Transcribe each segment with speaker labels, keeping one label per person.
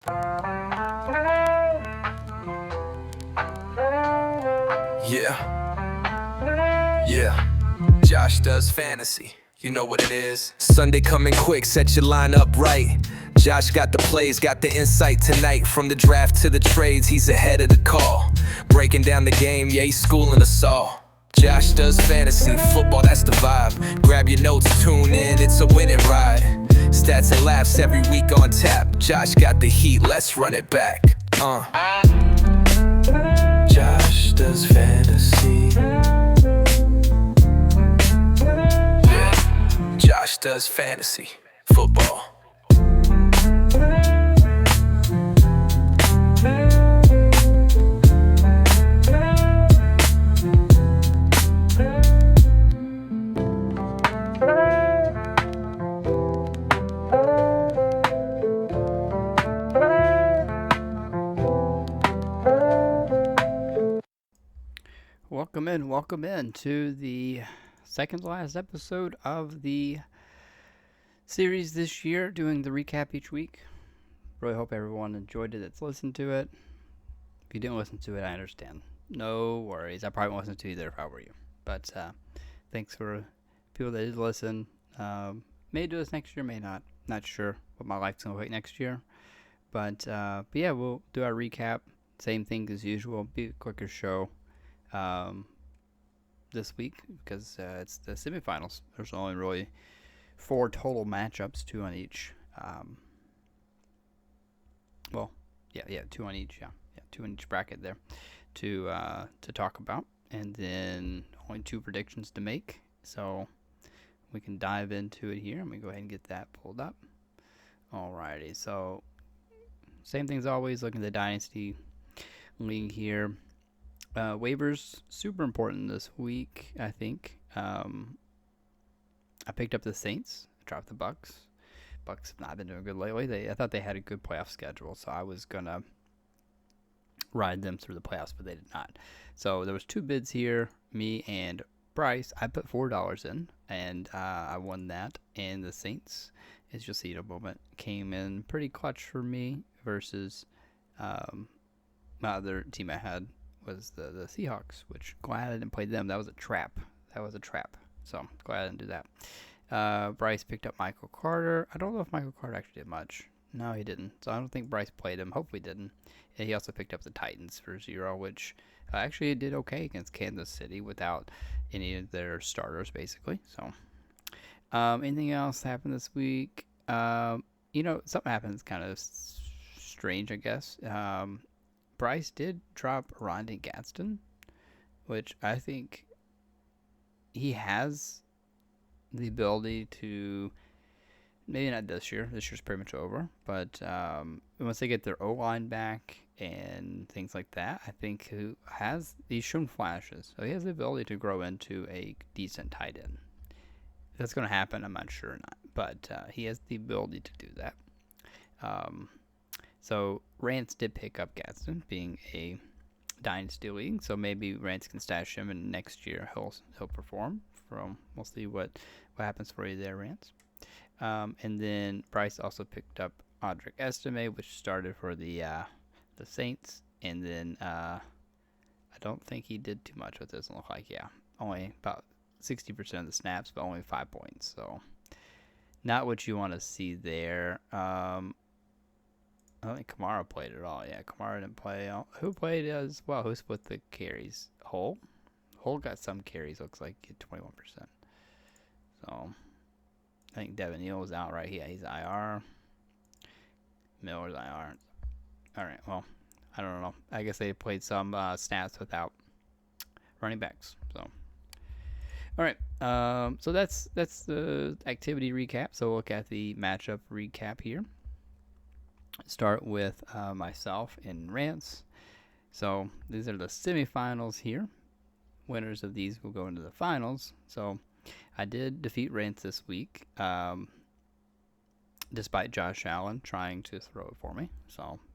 Speaker 1: Yeah. Josh does fantasy. You know what it is. Sunday coming quick, set your line up right. Josh got the plays, got the insight tonight. From the draft to the trades, he's ahead of the call. Breaking down the game, yeah, he's schooling us all. Josh does fantasy, football, that's the vibe. Grab your notes, tune in, it's a winning ride. Stats and laughs every week on tap. Josh got the heat, let's run it back. Josh does fantasy. Yeah, Josh does fantasy football.
Speaker 2: Welcome in to the second to last episode of the series this year, doing the recap each week. Really hope everyone enjoyed it that's listened to it. If you didn't listen to it, I understand. No worries. I probably won't listen to it either if I were you. But thanks for people that did listen. May do this next year, may not. Not sure what my life's going to look like next year. But yeah, we'll do our recap. Same thing as usual. Be a quicker show. This week because it's the semifinals. There's only really 4 total matchups, 2 on each. 2 on each. Yeah, 2 in each bracket there to talk about, and then only 2 predictions to make. So we can dive into it here. Let me go ahead and get that pulled up. Alrighty, so same thing as always. Looking at the Dynasty League here. Waivers, super important this week, I think. I picked up the Saints. I dropped the Bucks. Bucks have not been doing good lately. I thought they had a good playoff schedule, so I was going to ride them through the playoffs, but they did not. So there was 2 bids here, me and Bryce. I put $4 in, and I won that. And the Saints, as you'll see in a moment, came in pretty clutch for me versus my other team I had. Was the Seahawks, which glad I didn't play them. That was a trap. So glad I didn't do that. Bryce picked up Michael Carter. I don't know if Michael Carter actually did much. No, he didn't. So I don't think Bryce played him. Hopefully didn't. And he also picked up the Titans for 0, which actually did okay against Kansas City without any of their starters, basically. So anything else happened this week? Something happens kind of strange, I guess. Bryce did drop Rondé Gaston, which I think he has the ability to, maybe not this year. This year's pretty much over. But once they get their O-line back and things like that, I think he's shown flashes. So he has the ability to grow into a decent tight end. If that's going to happen, I'm not sure or not. But he has the ability to do that. So Rance did pick up Gaston, being a Dynasty League. So maybe Rance can stash him, and next year he'll perform. We'll see what happens for you there, Rance. And then Bryce also picked up Audric Estime, which started for the Saints. And then I don't think he did too much with this. It looked like, only about 60% of the snaps, but only 5 points. So not what you want to see there. I don't think Kamara played at all. Yeah, Kamara didn't play. Who played as well? Who split the carries? Hull got some carries, looks like, at 21%. So I think Devin Neal was out, right? Yeah, he's IR. Miller's IR. All right, well, I don't know. I guess they played some snaps without running backs. So, all right. So that's the activity recap. So we'll look at the matchup recap here. Start with myself and Rance. So these are the semifinals here. Winners of these will go into the finals. So I did defeat Rance this week, despite Josh Allen trying to throw it for me.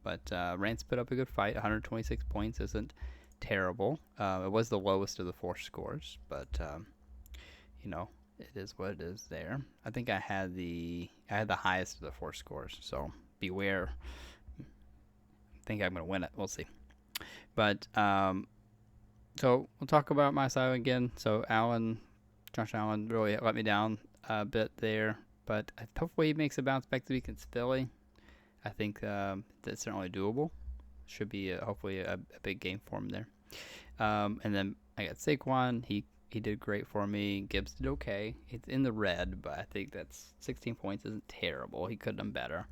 Speaker 2: But Rance put up a good fight. 126 points isn't terrible. It was the lowest of the 4 scores, but it is what it is there. I think I had the highest of the 4 scores. So beware think I'm going to win it. We'll see. But so we'll talk about my side again. So Josh Allen really let me down a bit there, but hopefully he makes a bounce back this week against Philly. I think that's certainly doable. Should be hopefully a big game for him there. And then I got Saquon. He did great for me. Gibbs did okay. It's in the red, but I think that's 16 points isn't terrible. He could have done better.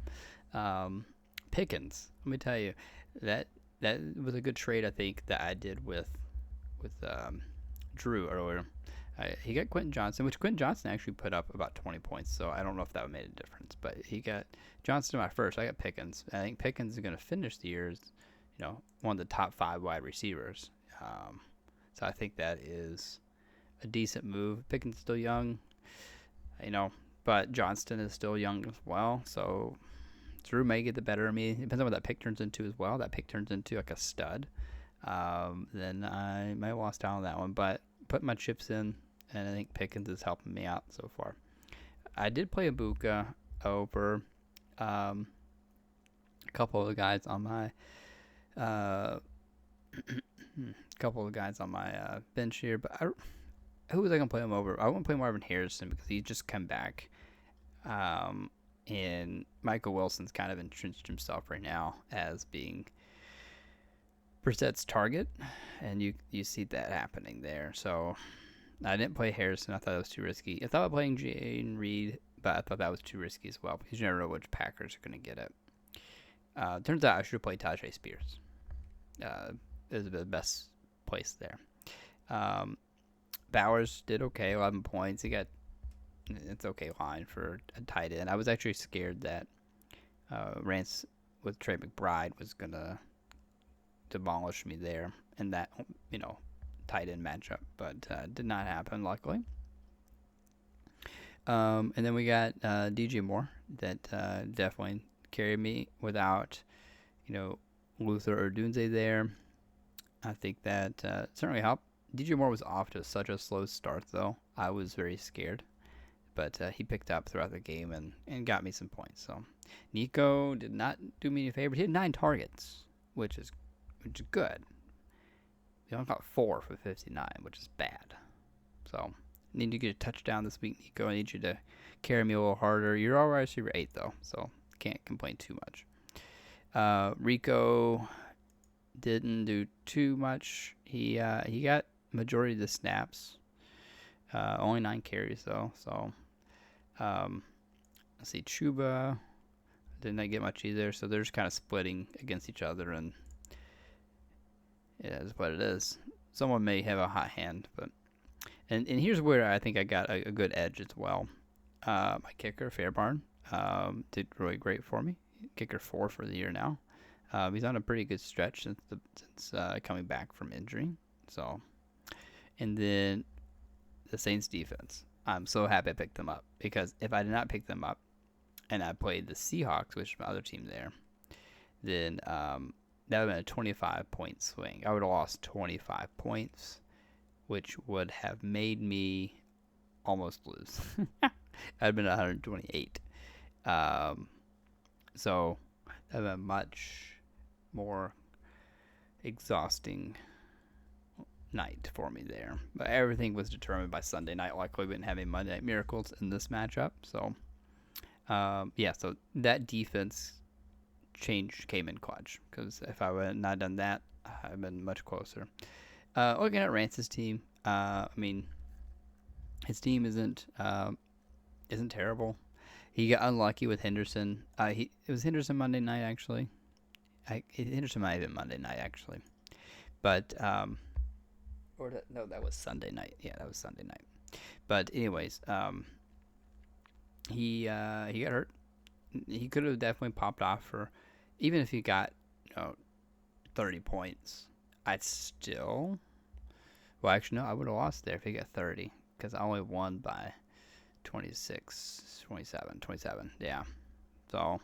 Speaker 2: Pickens, let me tell you, that was a good trade I think that I did with Drew earlier. He got Quentin Johnson, which Quentin Johnson actually put up about 20 points, so I don't know if that made a difference. But he got Johnson my first. I got Pickens. I think Pickens is going to finish the year as, one of the top 5 wide receivers. So I think that is a decent move. Pickens is still young, but Johnston is still young as well. So Drew may get the better of me. Depends on what that pick turns into as well. That pick turns into like a stud. Then I might have lost out on that one, but put my chips in, and I think Pickens is helping me out so far. I did play Ibuka over a couple of the guys on my bench here, but who was I gonna play him over? I won't play Marvin Harrison because he just come back. And Michael Wilson's kind of entrenched himself right now as being Brissett's target, and you see that happening there. So I didn't play Harrison. I thought it was too risky. I thought about playing Jayden Reed, but I thought that was too risky as well because you never know which Packers are going to get it. Turns out I should have played Tajay Spears. Is the best place there. Bowers did okay, 11 points. It's okay line for a tight end. I was actually scared that Rance with Trey McBride was going to demolish me there in that, tight end matchup, but did not happen, luckily. And then we got DJ Moore that definitely carried me without, Luther or Dunze there. I think that certainly helped. DJ Moore was off to such a slow start, though. I was very scared. But he picked up throughout the game and got me some points. So Nico did not do me any favors. He had 9 targets, which is good. He only got 4 for 59, which is bad. So need to get a touchdown this week, Nico. I need you to carry me a little harder. You're all right, receiver 8 though, so can't complain too much. Rico didn't do too much. He got majority of the snaps. Only 9 carries though. So let's see, Chuba didn't get much either. So they're just kind of splitting against each other, and it is what it is. Someone may have a hot hand, but and here's where I think I got a good edge as well. My kicker Fairbarn did really great for me. Kicker 4 for the year now. He's on a pretty good stretch since coming back from injury. So, and then the Saints defense. I'm so happy I picked them up, because if I did not pick them up and I played the Seahawks, which is my other team there, then that would have been a 25-point swing. I would have lost 25 points, which would have made me almost lose. I'd been 128. So that would have been much more exhausting night for me there. But everything was determined by Sunday night. Luckily, we didn't have any Monday Night Miracles in this matchup. So, so that defense came in clutch, because if I would not done that, I'd been much closer. Looking at Rance's team, his team isn't terrible. He got unlucky with Henderson. It was Henderson Monday night, actually. Henderson might have been Monday night, actually. But, that was Sunday night. Yeah, that was Sunday night. But anyways, he got hurt. He could have definitely popped off for, even if he got 30 points. I'd still, well, actually no, I would have lost there if he got 30, because I only won by 27. Yeah. So,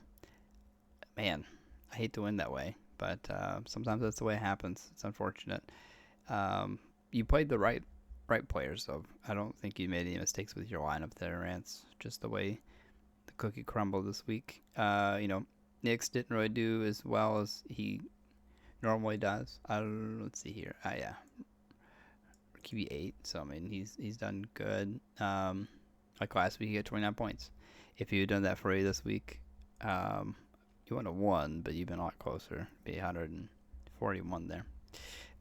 Speaker 2: man, I hate to win that way, but sometimes that's the way it happens. It's unfortunate. You played the right players, so I don't think you made any mistakes with your lineup there, Rance. Just the way the cookie crumbled this week. Knicks didn't really do as well as he normally does. Let's see here. Yeah, QB 8. So I mean, he's done good. Like last week, he got 29 points. If you had done that for you this week, you wouldn't have won, but you've been a lot closer. Be 141 there.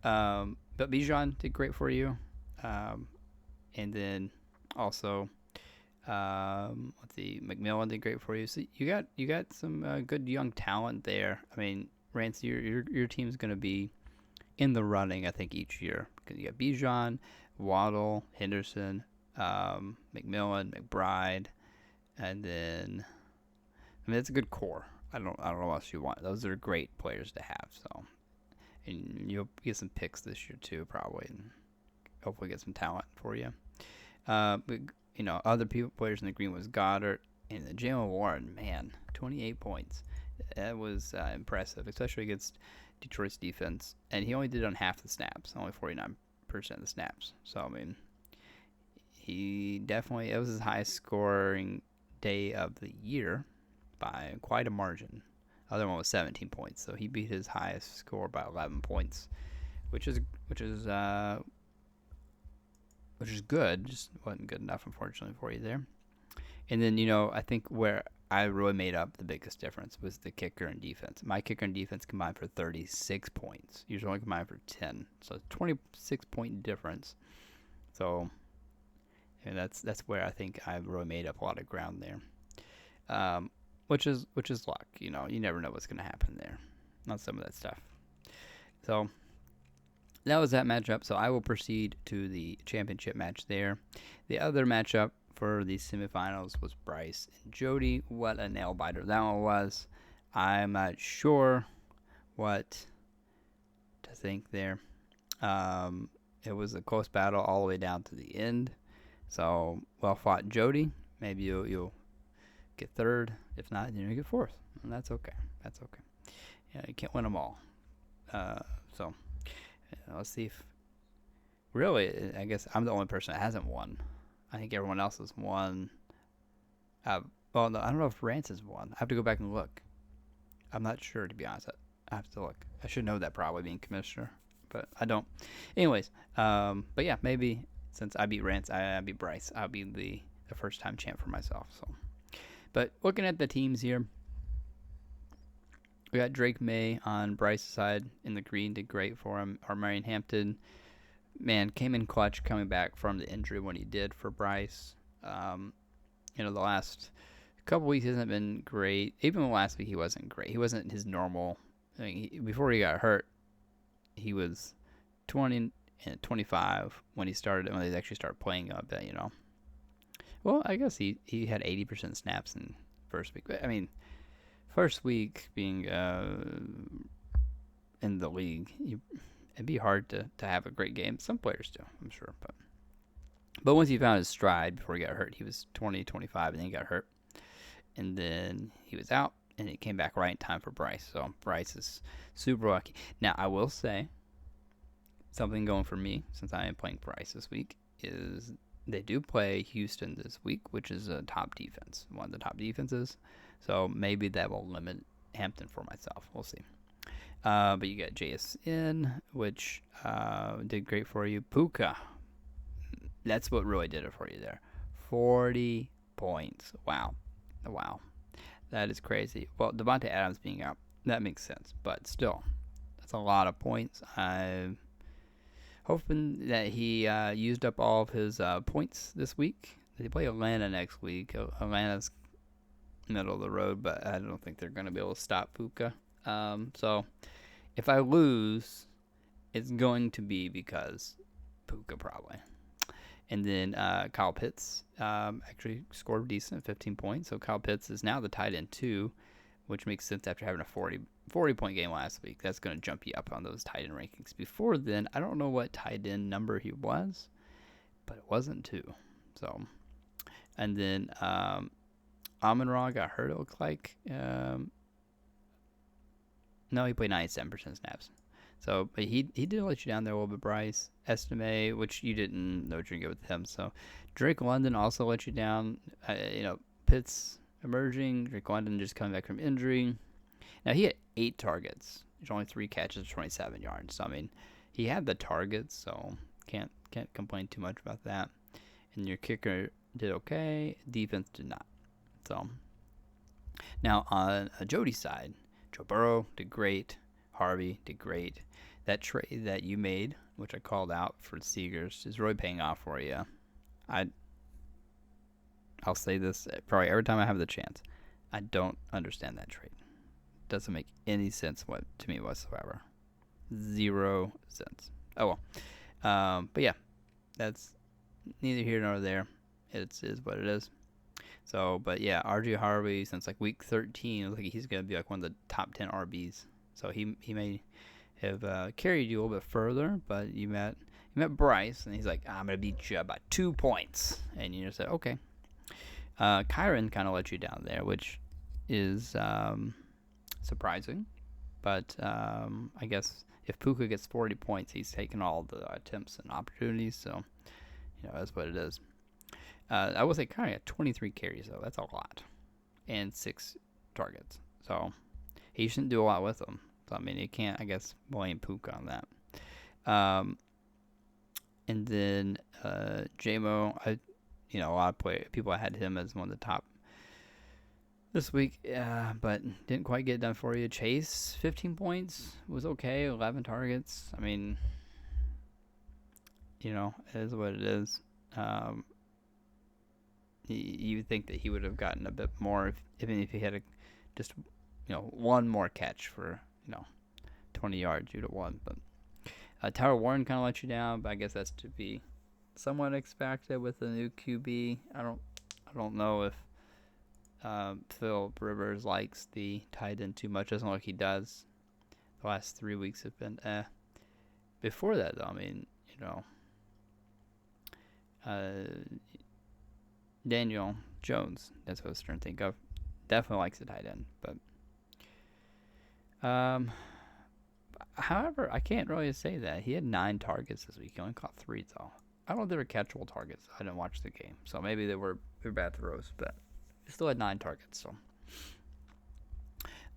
Speaker 2: But Bijan did great for you. And then also, let's see, McMillan did great for you. So you got some good young talent there. I mean, Rance, your team's going to be in the running, I think, each year, because you got Bijan, Waddle, Henderson, McMillan, McBride, and then I mean it's a good core. I don't know what else you want. Those are great players to have. So, and you'll get some picks this year too, probably, and hopefully get some talent for you. But other players in the green was Goddard and Jalen Warren. Man, 28 points. That was impressive, especially against Detroit's defense. And he only did on half the snaps, only 49% of the snaps. So I mean, it was his highest scoring day of the year by quite a margin. The other one was 17 points, so he beat his highest score by 11 points, which is good. Just wasn't good enough, unfortunately, for you there. And then I think where I really made up the biggest difference was the kicker and defense. My kicker and defense combined for 36 points. Usually only combined for 10, so 26-point difference. So. And that's where I think I really made up a lot of ground there, which is luck. You never know what's going to happen there on some of that stuff. So that was that matchup. So I will proceed to the championship match there. The other matchup for the semifinals was Bryce and Jody. What a nail biter that one was. I'm not sure what to think there. It was a close battle all the way down to the end. So, well fought, Jody. Maybe you'll get third. If not, you get fourth. And that's okay. That's okay. Yeah, you can't win them all. So, let's see if... Really, I guess I'm the only person that hasn't won. I think everyone else has won. Well, no, I don't know if Rance has won. I have to go back and look. I'm not sure, to be honest. I have to look. I should know that probably, being commissioner. But I don't. Anyways, but yeah, maybe... Since I beat Rance, I beat Bryce. I'll be the first-time champ for myself. So, but looking at the teams here, we got Drake May on Bryce's side in the green, did great for him. Our Marion Hampton, man, came in clutch coming back from the injury when he did for Bryce. The last couple weeks hasn't been great. Even last week he wasn't great. He wasn't his normal. I mean, before he got hurt, he was 20 and 25 when they actually started playing a bit, Well, I guess he had 80% snaps in first week. I mean, first week being in the league, it'd be hard to have a great game. Some players do, I'm sure. But once he found his stride before he got hurt, he was 20, 25, and then he got hurt. And then he was out, and he came back right in time for Bryce. So Bryce is super lucky. Now, I will say, something going for me, since I am playing Bryce this week, is they do play Houston this week, which is a top defense, one of the top defenses. So maybe that will limit Hampton for myself. We'll see. But you got JSN, which did great for you. Puka, that's what really did it for you there. 40 points. Wow. That is crazy. Well, Devontae Adams being out, that makes sense. But still, that's a lot of points. I'm hoping that he used up all of his points this week. They play Atlanta next week. Atlanta's middle of the road, but I don't think they're going to be able to stop Puka. So if I lose, it's going to be because Puka probably. And then Kyle Pitts actually scored decent, 15 points. So Kyle Pitts is now the tight end 2, which makes sense after having a 40-point game last week. That's going to jump you up on those tight end rankings. Before then, I don't know what tight end number he was, but it wasn't 2. So, and then Amon-Ra got hurt, it looked like. No, he played 97% snaps. So, but he did let you down there a little bit, Bryce. Estime, which you didn't know what you're going to get with him. So, Drake London also let you down. Pitts emerging. Drake London just coming back from injury. Now, he had 8 targets. There's only 3 catches, 27 yards. So I mean, he had the targets, so can't complain too much about that. And your kicker did okay. Defense did not. So now on Jody's side, Joe Burrow did great. Harvey did great. That trade that you made, which I called out for the Seegers, is really paying off for you. I'll say this probably every time I have the chance. I don't understand that trade. It doesn't make any sense to me whatsoever. 0 cents. Oh well. But yeah, that's neither here nor there. It is what it is. So, but yeah, RJ Harvey, since like week 13, looks like he's going to be like one of the top 10 RBs. So he may have carried you a little bit further, but you met Bryce, and he's like, I'm going to beat you by 2 points. And you just said, okay. Kyron kind of let you down there, which is surprising. But I guess if Puka gets 40 points, he's taken all the attempts and opportunities. So, that's what it is. I will say Kyron had 23 carries, though. That's a lot. And 6 targets. So, he shouldn't do a lot with them. So, I mean, you can't, I guess, blame Puka on that. And then J-Mo, a lot of people had him as one of the top this week, but didn't quite get it done for you. Chase, 15 points, was okay, 11 targets. I mean, it is what it is. You would think that he would have gotten a bit more, even if he had just one more catch for 20 yards, you'd have won. But Tyler Warren kind of let you down, but I guess that's to be somewhat expected with the new QB. I don't know if Phil Rivers likes the tight end too much. Doesn't look like he does. The last 3 weeks have been Before that, though, I mean, Daniel Jones, that's what I was trying to think of. Definitely likes the tight end, but however, I can't really say that. He had 9 targets this week. He only caught 3, though. I don't know if they were catchable targets. I didn't watch the game, so maybe they were bad throws, but he still had 9 targets. So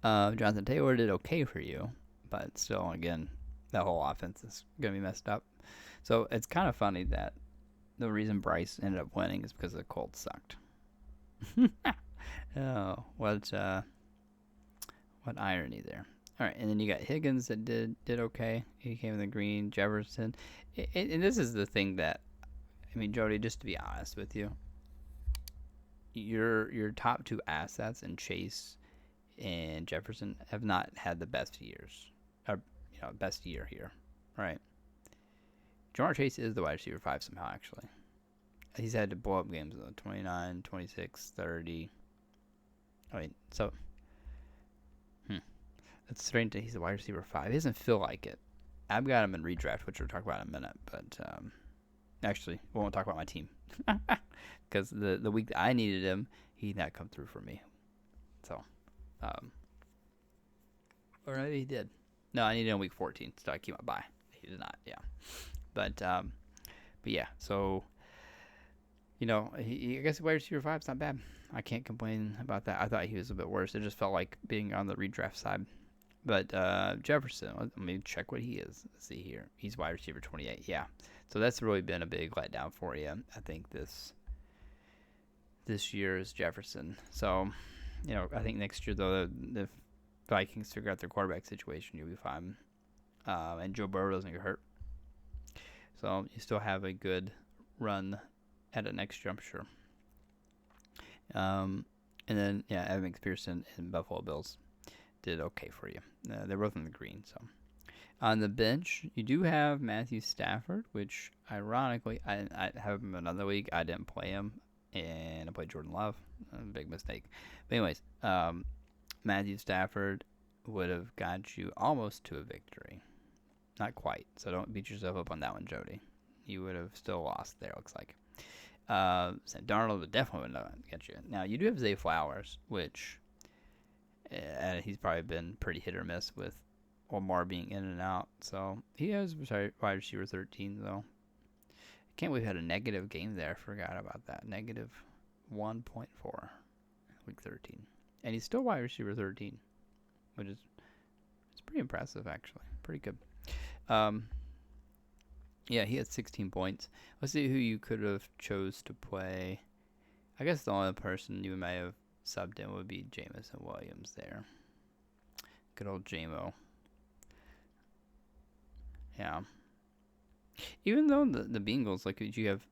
Speaker 2: Jonathan Taylor did okay for you, but still, again, that whole offense is going to be messed up. So it's kind of funny that the reason Bryce ended up winning is because the Colts sucked. Oh, what irony there. All right, and then you got Higgins that did okay. He came in the green. Jefferson, and this is the thing that, I mean, Jody, just to be honest with you, your top 2 assets in Chase and Jefferson have not had the best years, or best year here, right? Jamar Chase is the wide receiver 5 somehow, actually. He's had to blow up games, though. 29, 26, 30. I mean, so it's strange that he's a wide receiver 5. He doesn't feel like it. I've got him in redraft, which we'll talk about in a minute. But actually, we won't talk about my team. Because the week that I needed him, he did not come through for me. So, or maybe he did. No, I needed him in week 14, so I keep my bye. He did not, yeah. But yeah, so, I guess wide receiver 5 is not bad. I can't complain about that. I thought he was a bit worse. It just felt like being on the redraft side. But Jefferson, let me check what he is. Let's see here. He's wide receiver 28. Yeah. So that's really been a big letdown for you. I think this year is Jefferson. So, I think next year, though, the Vikings figure out their quarterback situation, you'll be fine. And Joe Burrow doesn't get hurt. So you still have a good run at it next year, I'm sure. And then, Evan McPherson and Buffalo Bills did okay for you. They're both in the green. So on the bench, you do have Matthew Stafford, which ironically, I have him another week. I didn't play him, and I played Jordan Love. A big mistake. But anyways, Matthew Stafford would have got you almost to a victory. Not quite. So don't beat yourself up on that one, Jody. You would have still lost there, looks like. Sam Darnold would definitely not get you. Now, you do have Zay Flowers, which he's probably been pretty hit or miss with Omar being in and out. So he has wide receiver 13, though. I can't believe he had a negative game there. Forgot about that. Negative 1.4 week 13. And he's still wide receiver 13, which is pretty impressive, actually. Pretty good. Um, yeah, he had 16 points. Let's see who you could have chose to play. I guess the only person you may have subbed in would be Jamison Williams there. Good old JMO. Yeah. Even though the Bengals, like, you have,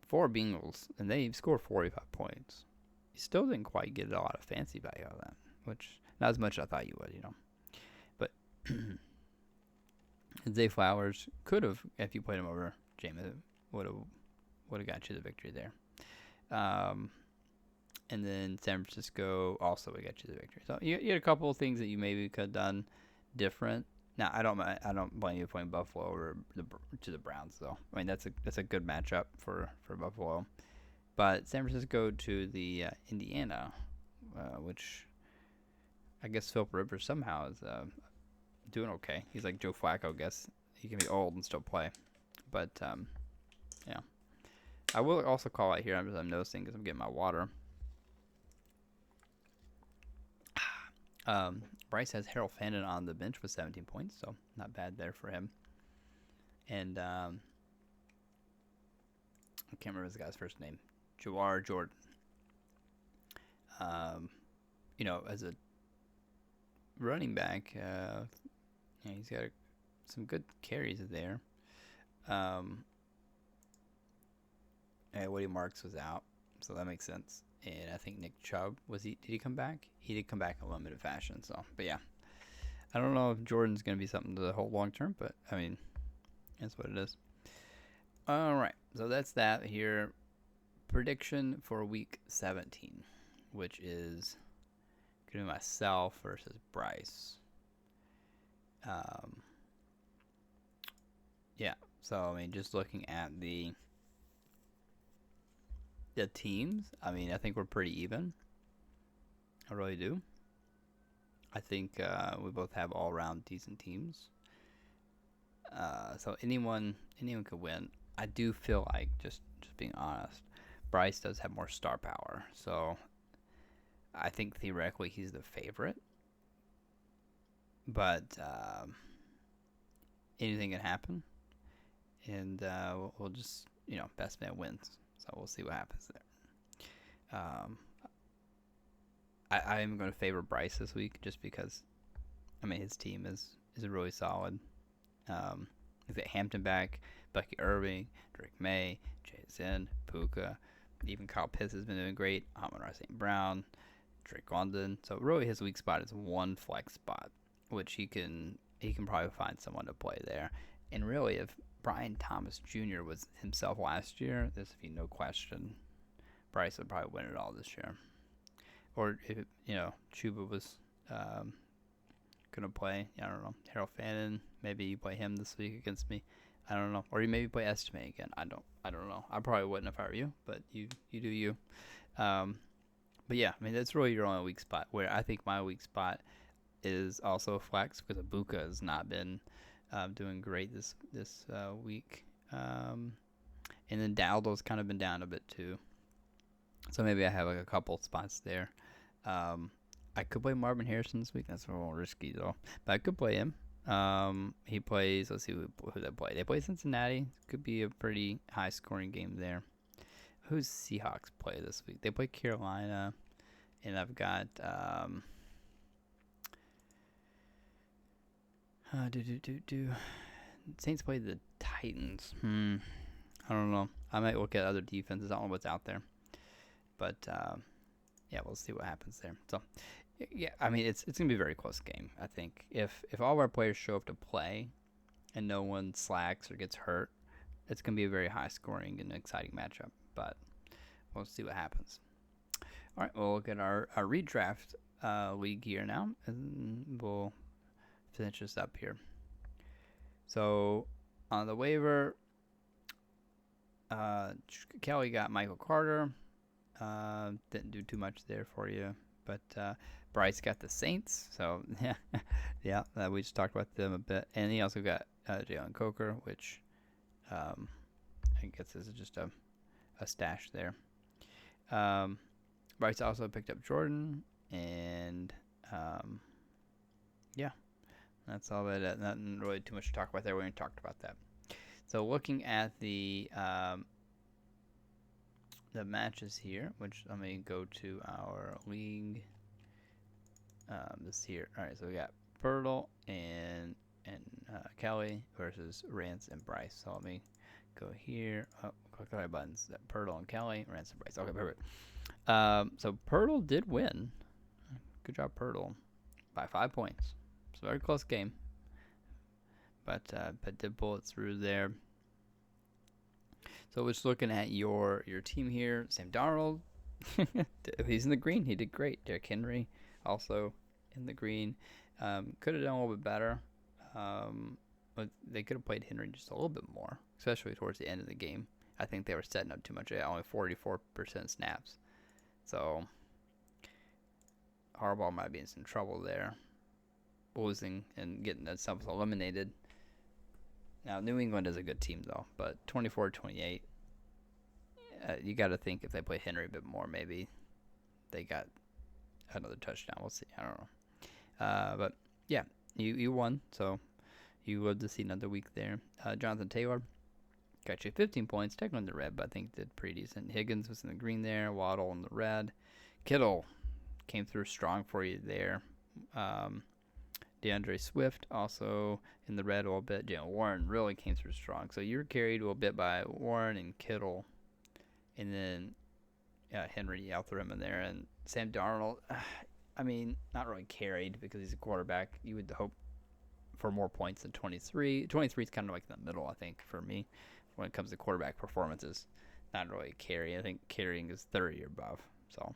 Speaker 2: 4 Bengals, and they scored 45 points. You still didn't quite get a lot of fancy value out of that, which, not as much as I thought you would, But Zay Flowers could have, if you played him over Jameis, would have got you the victory there. And then San Francisco also would get you the victory. So you had a couple of things that you maybe could have done different. Now I don't blame you playing Buffalo over to the Browns though. I mean that's a good matchup for Buffalo, but San Francisco to the Indiana, which I guess Philip Rivers somehow is doing okay. He's like Joe Flacco, I guess. He can be old and still play, but yeah. I will also call out here. I'm noticing because I'm getting my water. Bryce has Harold Fannin on the bench with 17 points, so not bad there for him. And I can't remember this guy's first name. Jawar Jordan. As a running back, he's got some good carries there. Woody Marks was out, so that makes sense. And I think Nick Chubb, did he come back? He did come back in limited fashion, so, but yeah. I don't know if Jordan's going to be something to hold long term, but, I mean, that's what it is. All right, so that's that here. Prediction for week 17, which is going to be myself versus Bryce. Yeah, so, I mean, just looking at the teams, I mean, I think we're pretty even. I really do. I think we both have all-around decent teams. So anyone could win. I do feel like, just being honest, Bryce does have more star power. So I think theoretically he's the favorite. But anything can happen. And we'll just, best man wins. So we'll see what happens there. I am going to favor Bryce this week just because, I mean, his team is really solid. He's got Hampton back, Bucky Irving, Drake May, Jay Zinn, Puka, even Kyle Pitts has been doing great. Amon-Ra St. Brown, Drake London. So really his weak spot is one flex spot, which he can probably find someone to play there. And really, if Brian Thomas Jr. was himself last year, this would be no question. Bryce would probably win it all this year. Or if Chuba was gonna play, I don't know, Harold Fannin. Maybe you play him this week against me. I don't know. Or you maybe play Estime again. I don't know. I probably wouldn't if I were you, but you do you. But yeah, I mean that's really your only weak spot. Where I think my weak spot is also flex because Ibuka has not been doing great this week. And then Daldo's kind of been down a bit too. So maybe I have like a couple spots there. I could play Marvin Harrison this week. That's a little risky though. But I could play him. He plays, let's see who they play. They play Cincinnati. Could be a pretty high scoring game there. Who's Seahawks play this week? They play Carolina. And I've got Saints play the Titans. I don't know. I might look at other defenses. I don't know what's out there. But yeah, we'll see what happens there. So yeah, I mean it's gonna be a very close game. I think if all of our players show up to play and no one slacks or gets hurt, it's gonna be a very high scoring and exciting matchup. But we'll see what happens. All right, we'll look at our redraft league here now, and we'll finish this up here. So on the waiver, Kelly got Michael Carter. Didn't do too much there for you, but Bryce got the Saints. So yeah, we just talked about them a bit, and he also got Jalen Coker, which I guess is just a stash there. Bryce also picked up Jordan, and Yeah, that's all that. Nothing really too much to talk about there. We already talked about that. So looking at the matches here, which let me go to our league. This here. All right, so we got Pirtle and Kelly versus Rance and Bryce. So let me go here. Oh, click the right buttons. Pirtle and Kelly, Rance and Bryce. Okay, perfect. So Pirtle did win. Good job, Pirtle, by 5 points. It's a very close game, but did pull it through there. So just looking at your team here, Sam Darnold, he's in the green. He did great. Derrick Henry also in the green. Could have done a little bit better. But they could have played Henry just a little bit more, especially towards the end of the game. I think they were setting up too much. Only 44% snaps. So Harbaugh might be in some trouble there, losing and getting themselves eliminated. Now, New England is a good team, though, but 24-28, you got to think if they play Henry a bit more, maybe they got another touchdown. We'll see. I don't know. But, yeah, you won, so you lived to see another week there. Jonathan Taylor got you 15 points, technically in the red, but I think did pretty decent. Higgins was in the green there, Waddle in the red. Kittle came through strong for you there. DeAndre Swift also in the red a little bit. Jalen Warren really came through strong. So you were carried a little bit by Warren and Kittle. And then Henry out threw him in there. And Sam Darnold, I mean, not really carried because he's a quarterback. You would hope for more points than 23. 23 is kind of like in the middle, I think, for me when it comes to quarterback performances. Not really carry. I think carrying is 30 or above. So,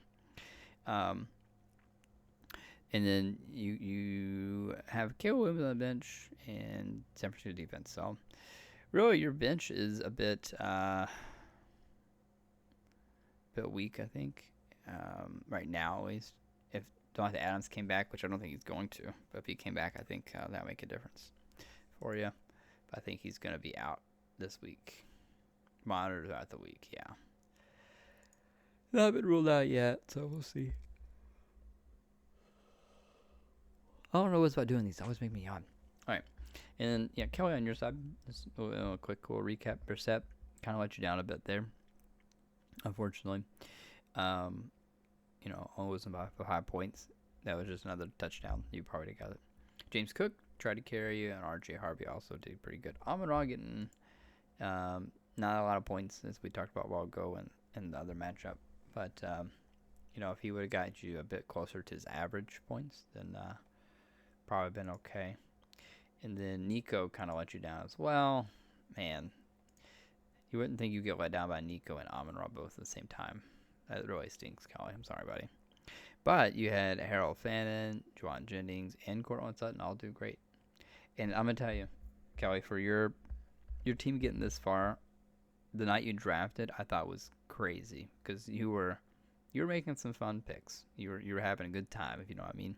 Speaker 2: and then you have Caleb Williams on the bench and San Francisco defense. So really, your bench is a bit weak, I think, right now at least. If Devontae Adams came back, which I don't think he's going to, but if he came back, I think that would make a difference for you. But I think he's going to be out this week. Monitored throughout the week, yeah. Not been ruled out yet, so we'll see. I don't know what's about doing these. They always make me yawn. All right. And, yeah, Kelly, on your side, just a quick little recap. Brissett kind of let you down a bit there, unfortunately. Only losing by 5 points. That was just another touchdown. You probably got it. James Cook tried to carry you, and R.J. Harvey also did pretty good. Amon-Ra getting not a lot of points, as we talked about a while ago in the other matchup. But, if he would have got you a bit closer to his average points, then probably been okay. And then Nico kind of let you down as well. Man, you wouldn't think you'd get let down by Nico and Amon-Ra both at the same time. That really stinks, Kelly. I'm sorry, buddy. But you had Harold Fannin, Juwan Jennings, and Cortland Sutton all do great. And I'm going to tell you, Kelly, for your team getting this far, the night you drafted, I thought was crazy because you were making some fun picks. You were having a good time, if you know what I mean.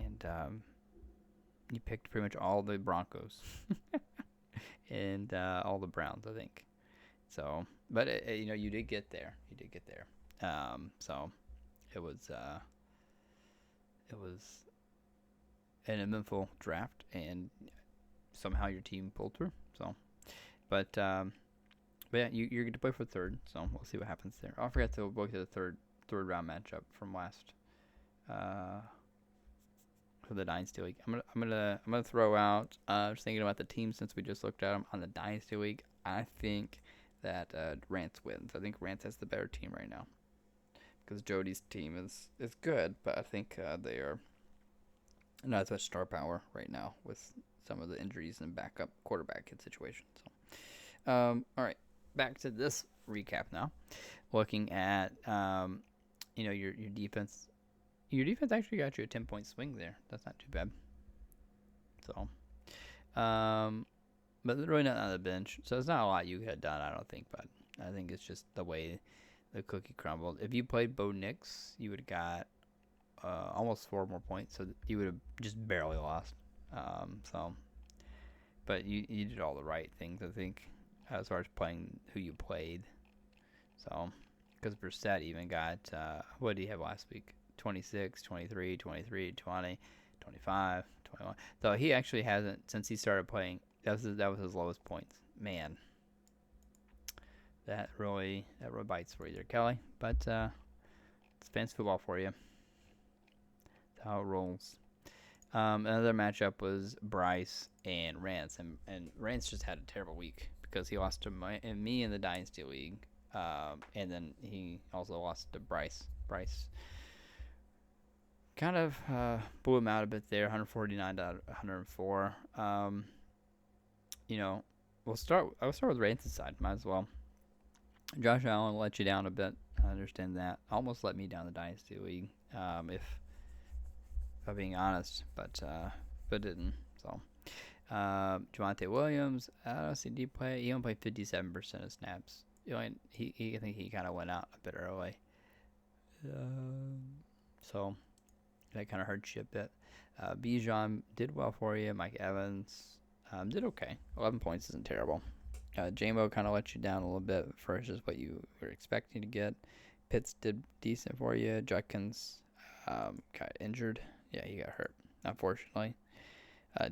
Speaker 2: And you picked pretty much all the Broncos and all the Browns, I think. So, but you did get there. You did get there. So it was an eventful draft, and somehow your team pulled through. So, but yeah, you're going to play for third. So we'll see what happens there. I forgot to look at the third round matchup from last. For the Dynasty League. I'm gonna throw out just thinking about the team since we just looked at them on the Dynasty League. I think that Rance wins. I think Rance has the better team right now because Jody's team is good, but I think they are not as much star power right now with some of the injuries and backup quarterback situation. So, all right, back to this recap now. Looking at your defense. Your defense actually got you a 10-point swing there. That's not too bad. So, but really not on the bench. So it's not a lot you had done, I don't think. But I think it's just the way the cookie crumbled. If you played Bo Nix, you would have got almost 4 more points. So you would have just barely lost. But you did all the right things, I think, as far as playing who you played. So, because Brissett even got, what did he have last week? 26, 23, 23, 20, 25, 21. Though he actually hasn't since he started playing. That was his lowest points. Man, that really bites for you there, Kelly. But it's fantasy football for you. That's how it rolls. Another matchup was Bryce and Rance, and Rance just had a terrible week because he lost to me in the Dynasty League, and then he also lost to Bryce. Bryce kind of blew him out a bit there, 149 to 104. You know, I'll start with Rance's side. Might as well. Josh Allen let you down a bit. I understand that. Almost let me down the Dynasty League. If I'm being honest, but didn't. So, Javonte Williams, CD play. He only played 57% of snaps. I think he kind of went out a bit early. So that kind of hurt you a bit. Bijan did well for you. Mike Evans did okay. 11 points isn't terrible. Jambo kind of let you down a little bit versus what you were expecting to get. Pitts did decent for you. Judkins got injured. Yeah, he got hurt, unfortunately.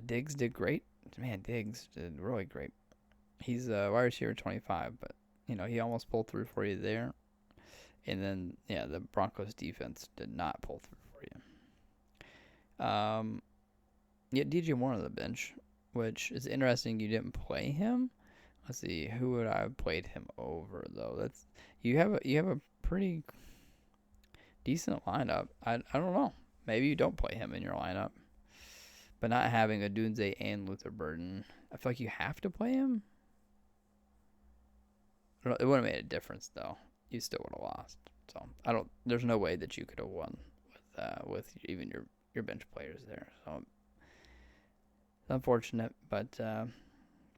Speaker 2: Diggs did great. Man, Diggs did really great. He's a wide receiver 25, but, he almost pulled through for you there. And then, the Broncos defense did not pull through for you. DJ Moore on the bench, which is interesting. You didn't play him. Let's see, who would I have played him over though? You have a pretty decent lineup. I don't know. Maybe you don't play him in your lineup. But not having a Dunze and Luther Burden, I feel like you have to play him. It wouldn't have made a difference though. You still would have lost. So there's no way that you could have won with even your bench players there. So it's unfortunate, but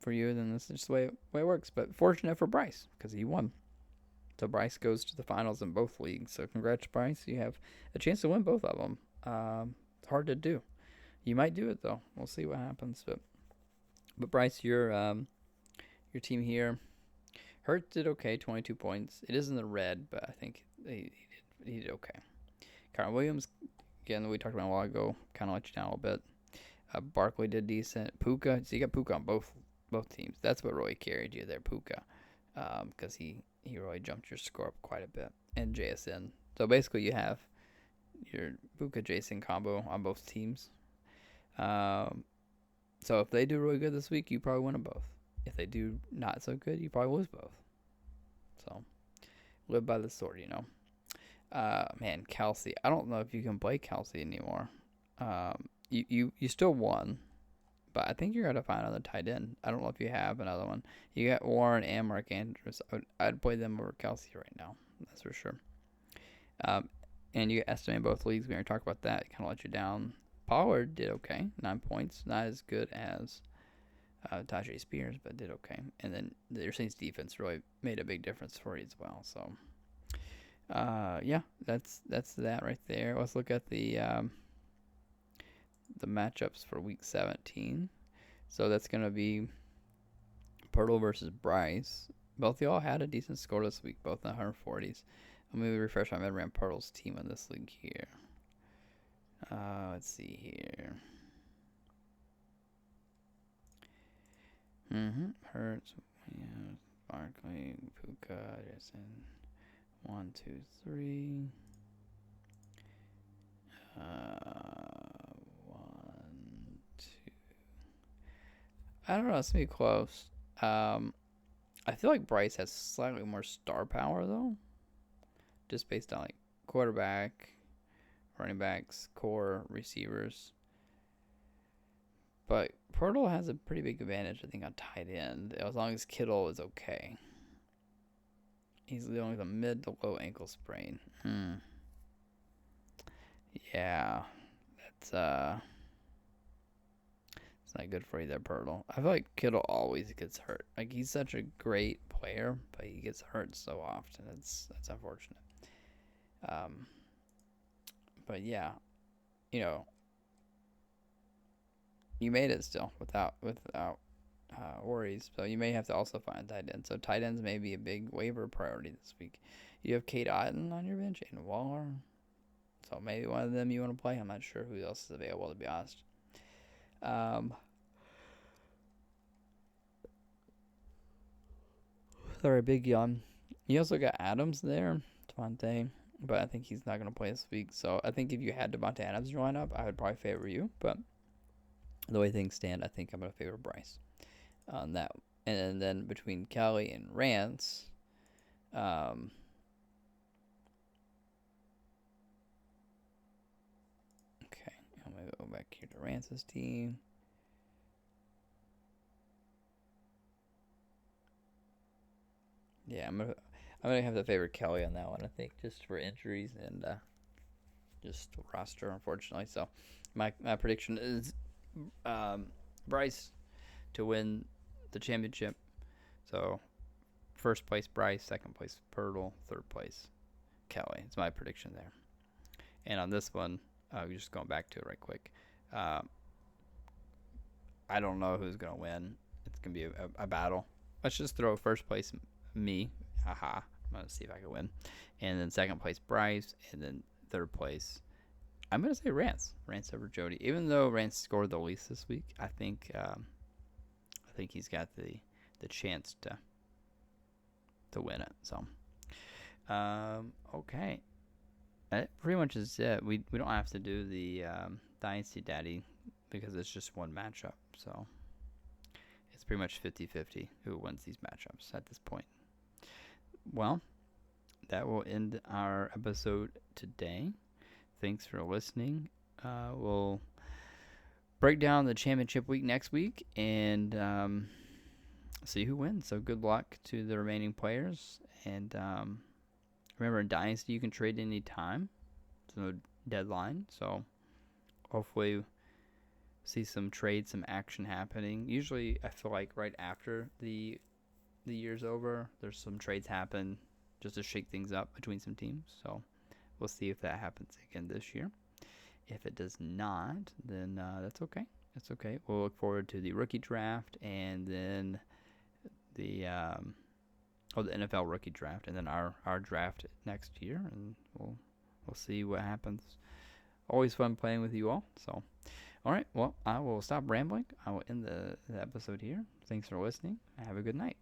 Speaker 2: for you, then this is just the way it works. But fortunate for Bryce because he won. So Bryce goes to the finals in both leagues. So congrats, Bryce. You have a chance to win both of them. It's hard to do. You might do it though. We'll see what happens. But Bryce, your team here, Hurts did okay, 22 points. It is in the red, but I think he did okay. Kyron Williams, again, we talked about a while ago, kind of let you down a little bit. Barkley did decent. Puka, so you got Puka on both teams. That's what really carried you there, Puka, because he really jumped your score up quite a bit. And JSN. So basically you have your Puka JSN combo on both teams. So if they do really good this week, you probably win them both. If they do not so good, you probably lose both. So live by the sword, Man, Kelsey. I don't know if you can play Kelsey anymore. You still won, but I think you're going to find another tight end. I don't know if you have another one. You got Warren and Mark Andrews. I'd play them over Kelsey right now. That's for sure. And you estimate both leagues. We already talked about that. It kind of let you down. Pollard did okay. 9 points. Not as good as Tajay Spears, but did okay. And then your Saints defense really made a big difference for you as well. So, that's that right there. Let's look at the matchups for Week 17. So that's going to be Pirtle versus Bryce. Both of y'all had a decent score this week, both in the 140s. Let me refresh my memory on Pirtle's team in this league here. Let's see here. Hurts, Barkley, Puka, Jason. 1, 2, 3. 1, 2. I don't know. It's gonna be close. I feel like Bryce has slightly more star power though, just based on like quarterback, running backs, core receivers. But Pirtle has a pretty big advantage, I think, on tight end, as long as Kittle is okay. He's dealing with a mid to low ankle sprain. Yeah, that's it's not good for you there, Pirtle. I feel like Kittle always gets hurt. Like, he's such a great player, but he gets hurt so often. That's unfortunate. But yeah, you made it still without worries. So you may have to also find tight ends. So tight ends may be a big waiver priority this week. You have Kate Otten on your bench and Waller. So maybe one of them you want to play. I'm not sure who else is available, to be honest. Um, sorry, big yawn. You also got Adams there, Devontae, but I think he's not going to play this week. So I think if you had Devontae Adams in your lineup, I would probably favor you. But the way things stand, I think I'm going to favor Bryce on that. And then between Kelly and Rance, um, okay, I'm going to go back here to Rance's team. Yeah, I'm gonna have to favor Kelly on that one. I think just for injuries and just roster, unfortunately. So my prediction is Bryce to win the championship. So first place Bryce, second place Pirtle, third place Kelly. It's my prediction there. And on this one, just going back to it right quick. I don't know who's gonna win. It's gonna be a battle. Let's just throw first place me. Haha. I'm gonna see if I can win. And then second place Bryce, and then third place I'm gonna say Rance. Rance over Jody. Even though Rance scored the least this week, I think he's got the chance to win it. So okay. That pretty much is it. We don't have to do the Dynasty Daddy because it's just one matchup. So it's pretty much 50-50 who wins these matchups at this point. Well, that will end our episode today. Thanks for listening. We'll break down the championship week next week and see who wins. So good luck to the remaining players. And remember, in Dynasty, you can trade any time. There's no deadline. So hopefully see some trades, some action happening. Usually, I feel like right after the year's over, there's some trades happen just to shake things up between some teams. So we'll see if that happens again this year. If it does not, then that's okay. That's okay. We'll look forward to the rookie draft and then the NFL rookie draft and then our draft next year, and we'll see what happens. Always fun playing with you all. So, all right. Well, I will stop rambling. I will end the episode here. Thanks for listening. Have a good night.